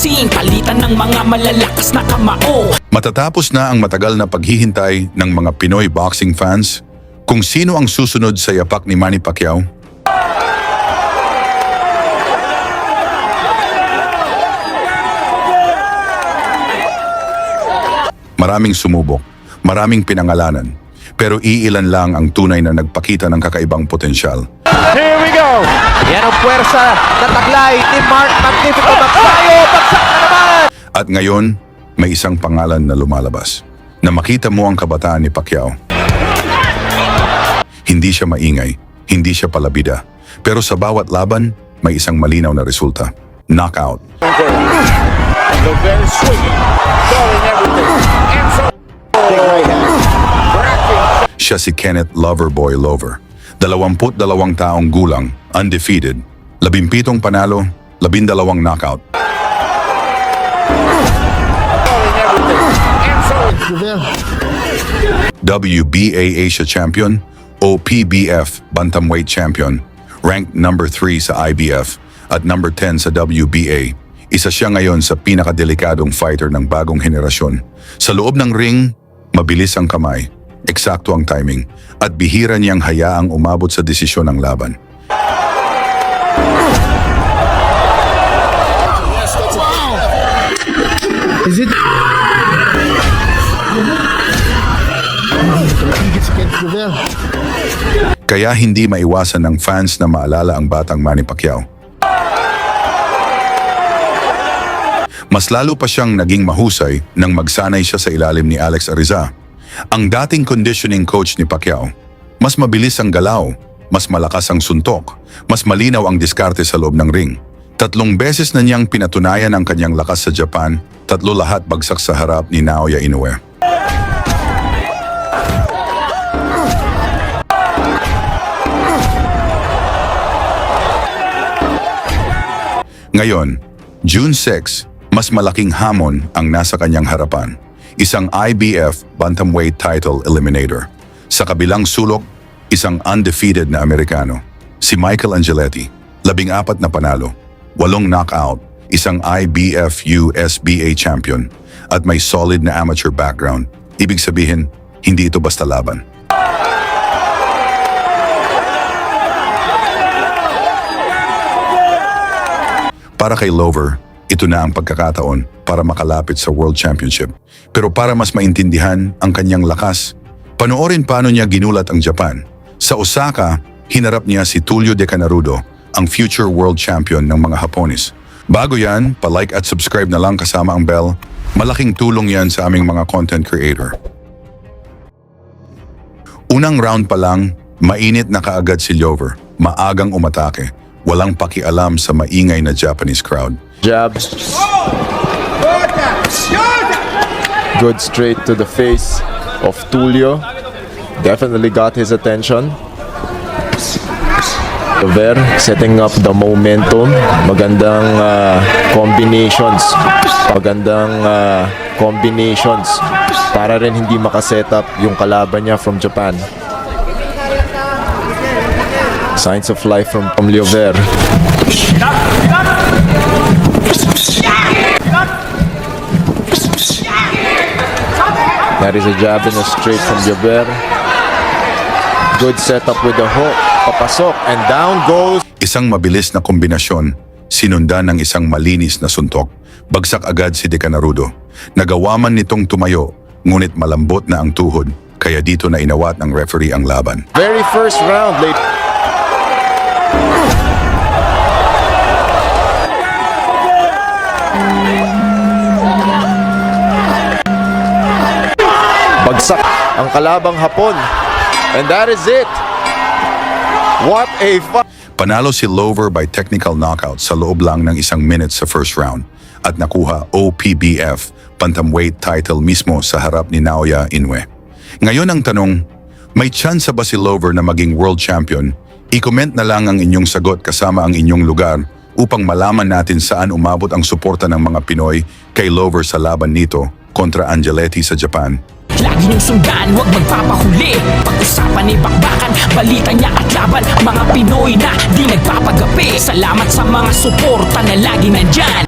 boxing, palitan ng mga malalakas na kamao. Matatapos na ang matagal na paghihintay ng mga Pinoy boxing fans kung sino ang susunod sa yapak ni Manny Pacquiao. Maraming sumubok, maraming pinangalanan, pero iilan lang ang tunay na nagpakita ng kakaibang potensyal. Here we go! Yan ang puwersa na taglay ni Mark Magnifico Magsayo. Bagsak na naman! At ngayon, may isang pangalan na lumalabas, na makita mo ang kabataan ni Pacquiao. Hindi siya maingay, hindi siya palabida, pero sa bawat laban, may isang malinaw na resulta. Knockout. Lovera swinging, throwing everything. And so, big right hand. Siya si Kenneth Loverboy Lover. 22 taong gulang, undefeated, 17 panalo, 12 knockout. WBA Asia Champion, OPBF Bantamweight Champion, ranked number 3 sa IBF at number 10 sa WBA. Isa siya ngayon sa pinakadelikadong fighter ng bagong henerasyon. Sa loob ng ring, mabilis ang kamay, eksakto ang timing, at bihira niyang hayaang umabot sa desisyon ng laban. Is it? Kaya hindi maiwasan ng fans na maalala ang batang Manny Pacquiao. Mas lalo pa siyang naging mahusay nang magsanay siya sa ilalim ni Alex Ariza, ang dating conditioning coach ni Pacquiao. Mas mabilis ang galaw, mas malakas ang suntok, mas malinaw ang diskarte sa loob ng ring. 3 beses na niyang pinatunayan ang kanyang lakas sa Japan, 3 lahat bagsak sa harap ni Naoya Inoue. Ngayon, June 6, mas malaking hamon ang nasa kanyang harapan. Isang IBF Bantamweight title eliminator. Sa kabilang sulok, isang undefeated na Amerikano, si Michael Angeletti, 14 na panalo, 8 knockout, isang IBF USBA champion, at may solid na amateur background. Ibig sabihin, hindi ito basta laban. Para kay Lover, ito na ang pagkakataon para makalapit sa World Championship. Pero para mas maintindihan ang kanyang lakas, panoorin paano niya ginulat ang Japan. Sa Osaka, hinarap niya si Tulio De Canarudo, ang future world champion ng mga Hapones. Bago yan, pa-like at subscribe na lang kasama ang bell. Malaking tulong yan sa aming mga content creator. Unang round pa lang, mainit na kaagad si Lover. Maagang umatake. Walang pakialam sa maingay na Japanese crowd. Jabs. Good straight to the face of Tulio. Definitely got his attention. Lover setting up the momentum. Magandang combinations. Magandang combinations para rin hindi makaset up yung kalaban niya from Japan. Signs of life from Lover. That is a jab and a straight from Lover. Good setup with the hook. Papasok and down goes. Isang mabilis na kombinasyon, sinundan ng isang malinis na suntok. Bagsak agad si De Canarudo. Nagawa man nitong tumayo, ngunit malambot na ang tuhod, kaya dito na inawat ng referee ang laban. Very first round, late. Bagsak ang kalabang Hapon. And that is it. What a fight. Panalo si Lover by technical knockout sa loob lang ng 1 minute sa first round at nakuha OPBF Bantamweight title mismo sa harap ni Naoya Inoue. Ngayon ang tanong, may tsansa ba si Lover na maging world champion? I-comment na lang ang inyong sagot kasama ang inyong lugar upang malaman natin saan umabot ang suporta ng mga Pinoy kay Lover sa laban nito kontra Angeletti sa Japan. Lagi niyong sundan, huwag magpapahuli. Pag-usapan ay bakbakan, balita niya at laban. Mga Pinoy na di nagpapagapi. Salamat sa mga suporta na lagi nandyan.